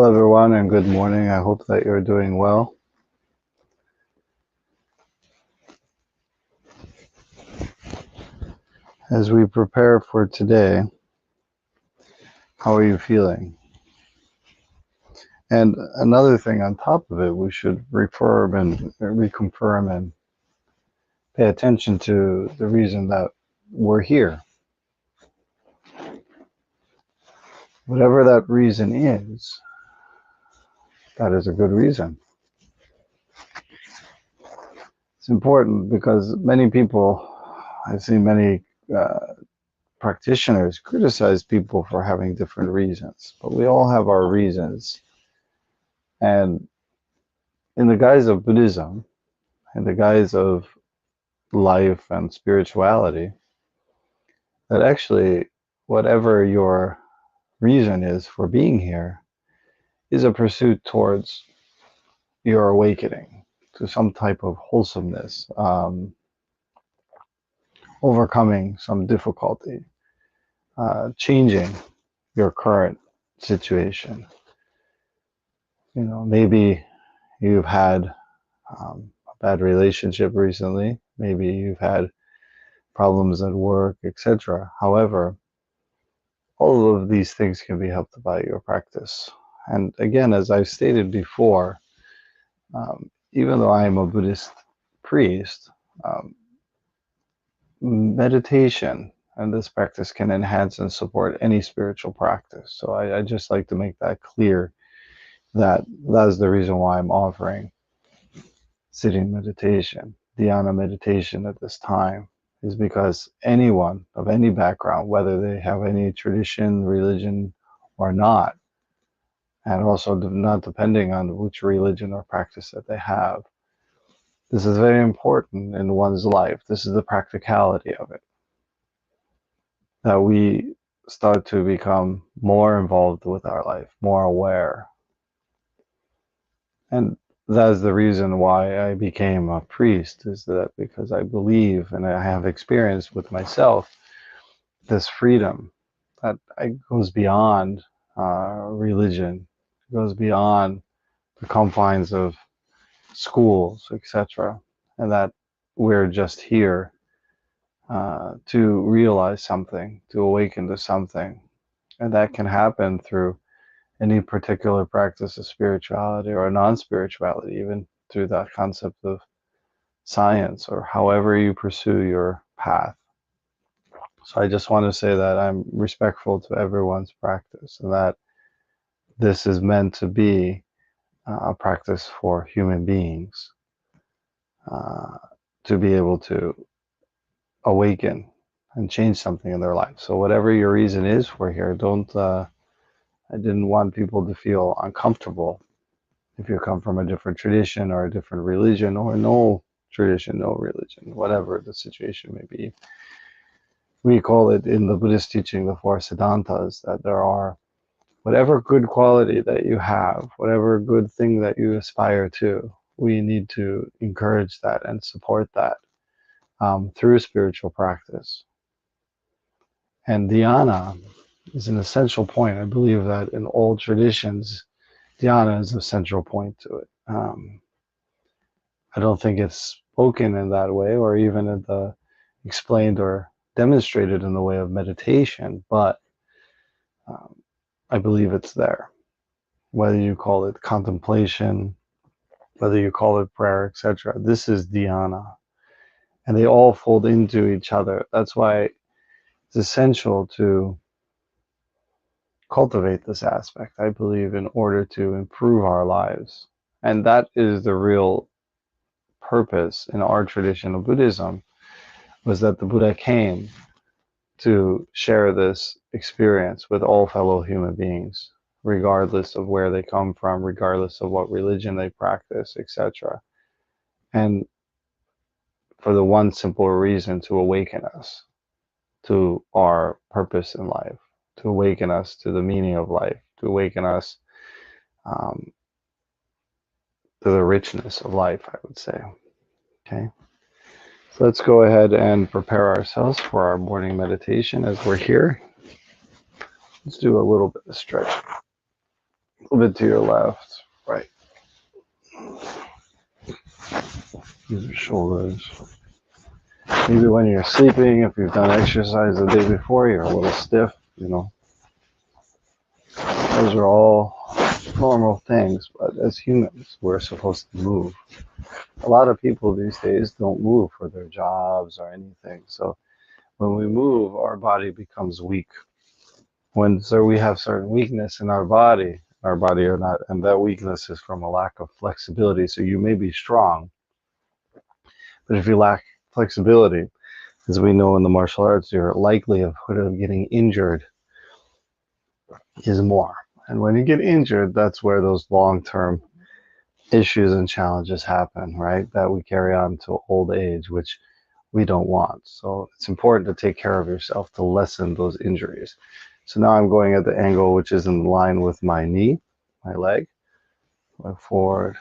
Hello, everyone, and good morning. I hope that you're doing well. As we prepare for today, how are you feeling? And another thing on top of it, we should reconfirm and pay attention to the reason that we're here. Whatever that reason is, that is a good reason. It's important because many people, I've seen many practitioners criticize people for having different reasons, but we all have our reasons. And in the guise of Buddhism, in the guise of life and spirituality, that actually whatever your reason is for being here is a pursuit towards your awakening to some type of wholesomeness, overcoming some difficulty, changing your current situation. Maybe you've had a bad relationship recently, maybe you've had problems at work, etc. However, all of these things can be helped by your practice. And again, as I've stated before, even though I am a Buddhist priest, meditation and this practice can enhance and support any spiritual practice. So I just like to make that clear, that is the reason why I'm offering sitting meditation, Dhyana meditation at this time, is because anyone of any background, whether they have any tradition, religion, or not, and also not depending on which religion or practice that they have, this is very important in one's life. This is the practicality of it, that we start to become more involved with our life, more aware. And that's the reason why I became a priest, is that because I believe and I have experienced with myself this freedom that goes beyond religion, goes beyond the confines of schools, etc., and that we're just here to realize something, to awaken to something, and that can happen through any particular practice of spirituality or non-spirituality, even through that concept of science or however you pursue your path. So I just want to say that I'm respectful to everyone's practice, and that this is meant to be a practice for human beings to be able to awaken and change something in their life. So whatever your reason is for here, I didn't want people to feel uncomfortable if you come from a different tradition or a different religion, or no tradition, no religion, whatever the situation may be. We call it in the Buddhist teaching the four siddhantas, that there are whatever good quality that you have, whatever good thing that you aspire to, we need to encourage that and support that through spiritual practice. And dhyana is an essential point. I believe that in all traditions, dhyana is a central point to it. I don't think it's spoken in that way, or even in the explained or demonstrated in the way of meditation, but I believe it's there. Whether you call it contemplation, whether you call it prayer, etc., this is dhyana, and they all fold into each other. That's why it's essential to cultivate this aspect, I believe, in order to improve our lives. And that is the real purpose in our tradition of Buddhism, was that the Buddha came to share this experience with all fellow human beings, regardless of where they come from, regardless of what religion they practice, etc. And for the one simple reason, to awaken us to our purpose in life, to awaken us to the meaning of life, to awaken us to the richness of life, I would say. Okay. So let's go ahead and prepare ourselves for our morning meditation as we're here. Let's do a little bit of stretching. A little bit to your left. Right. Use your shoulders. Maybe when you're sleeping, if you've done exercise the day before, you're a little stiff, you know. Those are all normal things, but as humans, we're supposed to move. A lot of people these days don't move for their jobs or anything. So when we move, our body becomes weak. We have certain weakness in our body or not, and that weakness is from a lack of flexibility. So you may be strong, but if you lack flexibility, as we know in the martial arts, your likelihood of getting injured is more. And when you get injured, that's where those long-term issues and challenges happen, right? That we carry on to old age, which we don't want. So it's important to take care of yourself to lessen those injuries. So now I'm going at the angle which is in line with my knee, my leg. Going forward,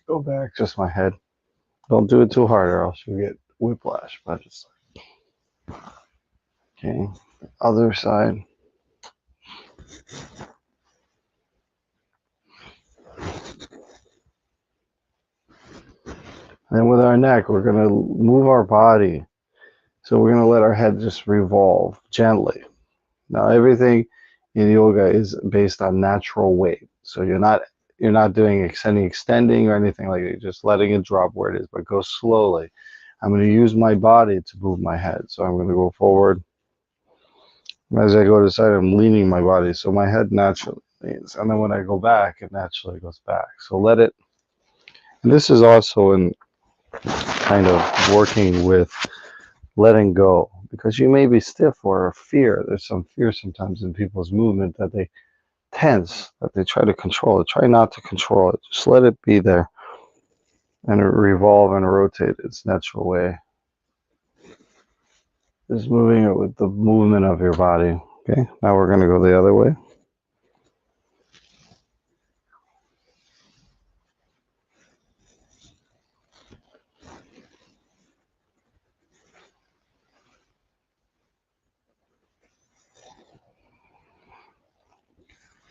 go back, just my head. Don't do it too hard or else you'll get whiplash. But it's okay. Other side. Then with our neck, we're going to move our body. So we're going to let our head just revolve gently. Now everything in yoga is based on natural weight. So you're not doing any extending or anything like that. You're just letting it drop where it is, but go slowly. I'm going to use my body to move my head. So I'm going to go forward. As I go to the side, I'm leaning my body. So my head naturally leans. And then when I go back, it naturally goes back. So let it, and this is also in kind of working with letting go, because you may be stiff or fear. There's some fear sometimes in people's movement that they tense, that they try to control it. Try not to control it. Just let it be there and revolve and rotate its natural way. Just moving it with the movement of your body. Okay, now we're going to go the other way.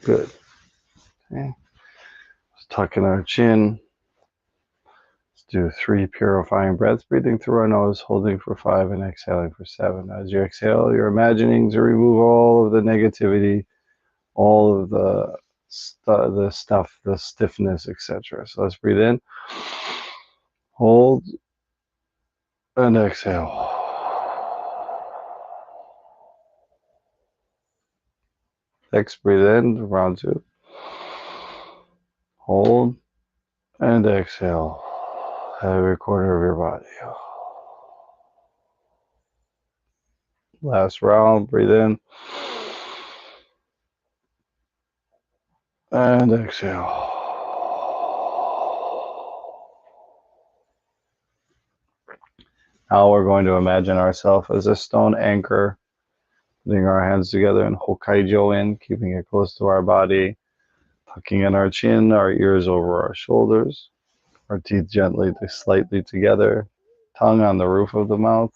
Good. Okay. Just tucking our chin. Let's do 3 purifying breaths, breathing through our nose, holding for 5, and exhaling for 7. As you exhale, you're imagining to remove all of the negativity, all of the stuff, the stiffness, etc. So let's breathe in, hold, and exhale. Next, breathe in, round 2. Hold, and exhale. Every corner of your body. Last round, breathe in, and exhale. Now we're going to imagine ourselves as a stone anchor, putting our hands together and Hokkaido in, keeping it close to our body, tucking in our chin, our ears over our shoulders, our teeth gently to slightly together, tongue on the roof of the mouth.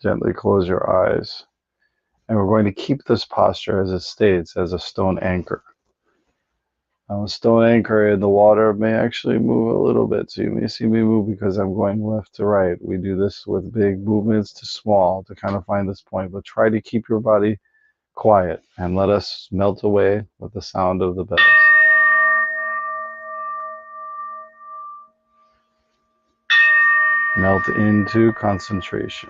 Gently close your eyes. And we're going to keep this posture as it states, as a stone anchor. Now, a stone anchor in the water may actually move a little bit. So you may see me move because I'm going left to right. We do this with big movements to small to kind of find this point. But try to keep your body quiet and let us melt away with the sound of the bells. Melt into concentration.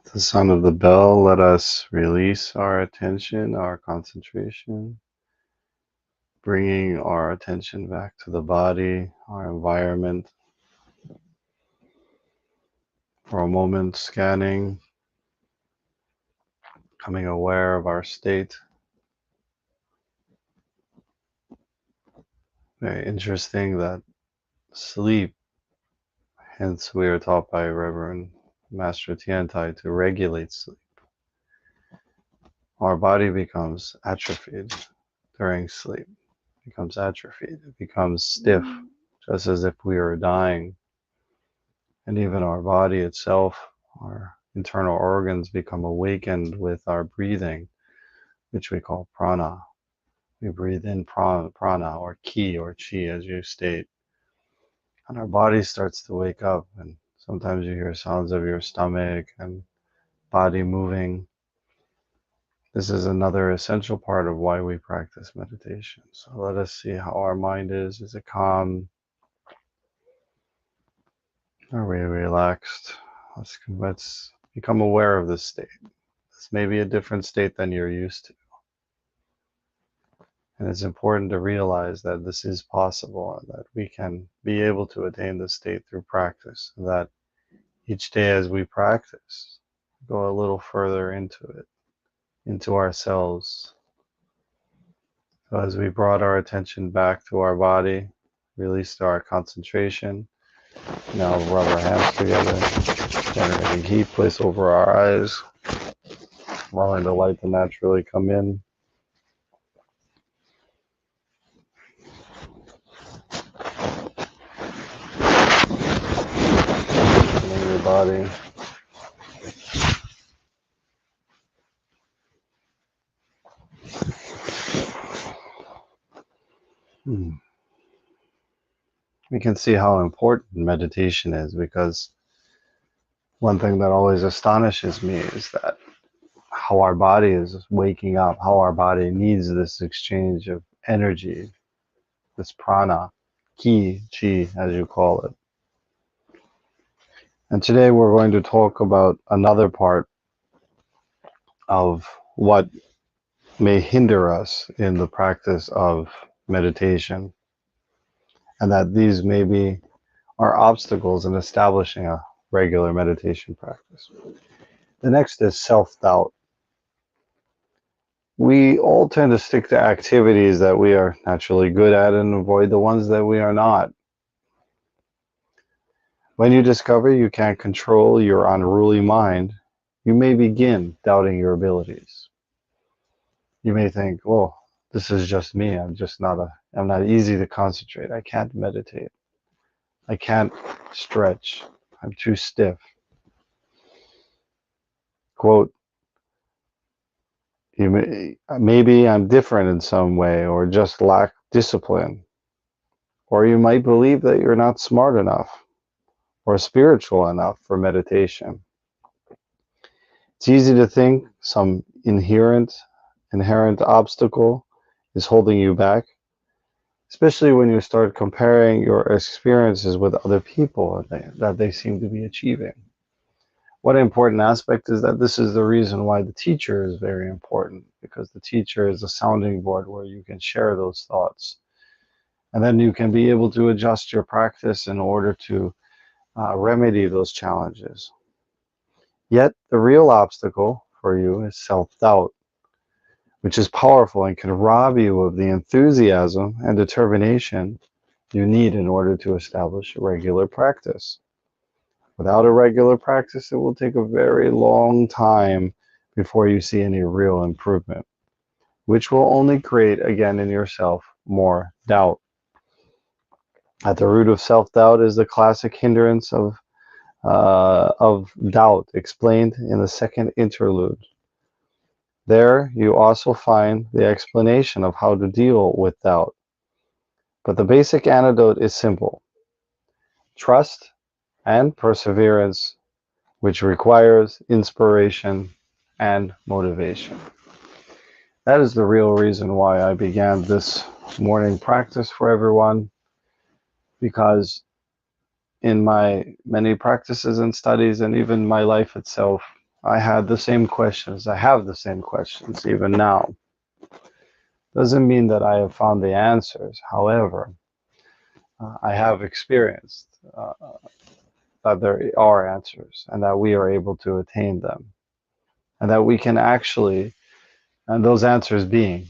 At the sound of the bell, let us release our attention, our concentration, bringing our attention back to the body, our environment. For a moment, scanning, becoming aware of our state. Very interesting that sleep, hence we are taught by Reverend Master Tiantai to regulate sleep. Our body becomes atrophied during sleep, becomes atrophied, it becomes stiff, just as if we are dying. And even our body itself, our internal organs become awakened with our breathing, which we call prana. We breathe in prana or ki or chi, as you state, and our body starts to wake up. And sometimes you hear sounds of your stomach and body moving. This is another essential part of why we practice meditation. So let us see how our mind is. Is it calm? Are we relaxed? Let's become aware of this state. This may be a different state than you're used to. And it's important to realize that this is possible and that we can be able to attain this state through practice. That each day as we practice, go a little further into it, into ourselves. So as we brought our attention back to our body, released our concentration, now rub our hands together, generating heat, place over our eyes, allowing the light to naturally come in. In your body. We can see how important meditation is, because one thing that always astonishes me is that how our body is waking up, how our body needs this exchange of energy, this prana, ki, chi, as you call it. And today we're going to talk about another part of what may hinder us in the practice of meditation, and that these may be our obstacles in establishing a regular meditation practice. The next is self-doubt. We all tend to stick to activities that we are naturally good at and avoid the ones that we are not. When you discover you can't control your unruly mind, you may begin doubting your abilities. You may think, well, this is just me. I'm not easy to concentrate. I can't meditate. I can't stretch. I'm too stiff. Quote, maybe I'm different in some way or just lack discipline. Or you might believe that you're not smart enough or spiritual enough for meditation. It's easy to think some inherent obstacle is holding you back, especially when you start comparing your experiences with other people that they seem to be achieving. One important aspect is that this is the reason why the teacher is very important, because the teacher is a sounding board where you can share those thoughts. And then you can be able to adjust your practice in order to remedy those challenges. Yet the real obstacle for you is self-doubt, which is powerful and can rob you of the enthusiasm and determination you need in order to establish a regular practice. Without a regular practice, it will take a very long time before you see any real improvement, which will only create, again, in yourself more doubt. At the root of self-doubt is the classic hindrance of doubt explained in the second interlude. There you also find the explanation of how to deal with doubt. But the basic antidote is simple: trust and perseverance, which requires inspiration and motivation. That is the real reason why I began this morning practice for everyone, because in my many practices and studies and even my life itself, I had the same questions. I have the same questions even now. Doesn't mean that I have found the answers. However, I have experienced that there are answers and that we are able to attain them. And that we can actually, and those answers being,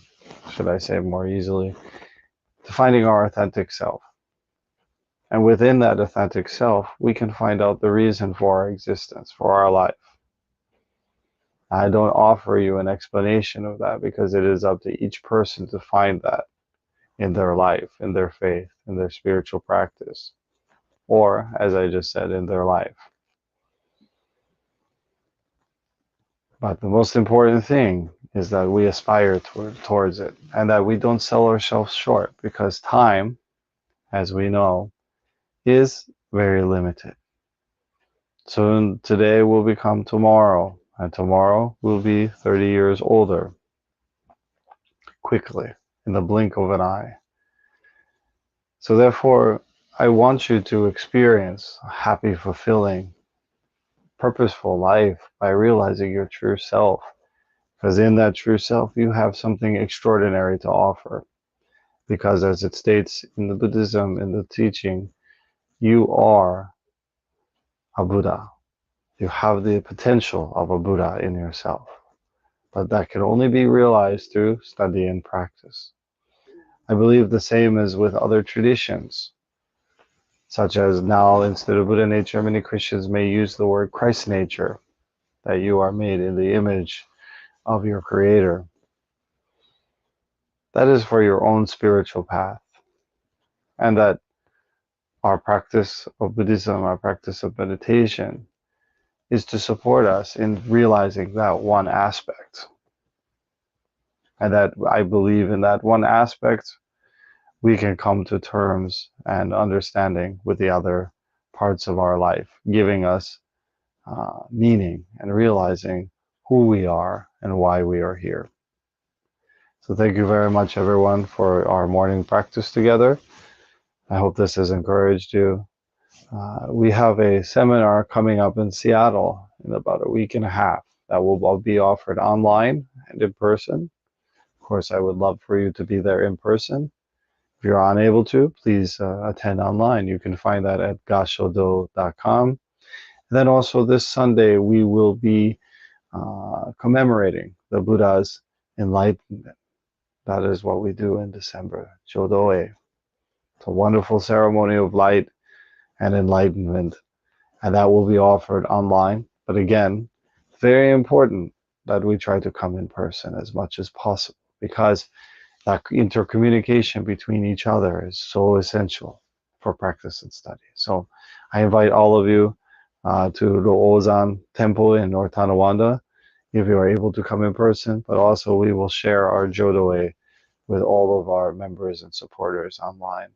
should I say more easily, to finding our authentic self. And within that authentic self, we can find out the reason for our existence, for our life. I don't offer you an explanation of that because it is up to each person to find that in their life, in their faith, in their spiritual practice, or, as I just said, in their life. But the most important thing is that we aspire towards it and that we don't sell ourselves short, because time, as we know, is very limited. Soon today will become tomorrow, and tomorrow will be 30 years older, quickly, in the blink of an eye. So therefore, I want you to experience a happy, fulfilling, purposeful life by realizing your true self. Because in that true self, you have something extraordinary to offer. Because as it states in the Buddhism, in the teaching, you are a Buddha. You have the potential of a Buddha in yourself. But that can only be realized through study and practice. I believe the same is with other traditions, such as now, instead of Buddha nature, many Christians may use the word Christ nature, that you are made in the image of your Creator. That is for your own spiritual path. And that our practice of Buddhism, our practice of meditation, is to support us in realizing that one aspect. And that I believe in that one aspect, we can come to terms and understanding with the other parts of our life, giving us meaning and realizing who we are and why we are here. So thank you very much, everyone, for our morning practice together. I hope this has encouraged you. We have a seminar coming up in Seattle in about a week and a half. that will all be offered online and in person. Of course, I would love for you to be there in person. If you're unable to, please attend online. You can find that at gashodo.com. And then also this Sunday, we will be commemorating the Buddha's enlightenment. That is what we do in December, Jodoe. It's a wonderful ceremony of light and enlightenment, and that will be offered online. But again, very important that we try to come in person as much as possible, because that intercommunication between each other is so essential for practice and study. So I invite all of you to the Ozan Temple in North Tonawanda if you are able to come in person, but also we will share our Jodoe with all of our members and supporters online.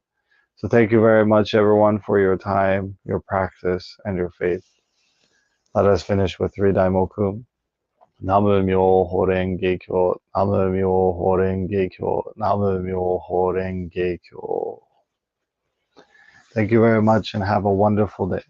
So thank you very much, everyone, for your time, your practice, and your faith. Let us finish with three Daimoku. Namu-myo Horenge Kyo, Namu-myo Horenge Kyo, Namu-myo Horenge Kyo. Thank you very much and have a wonderful day.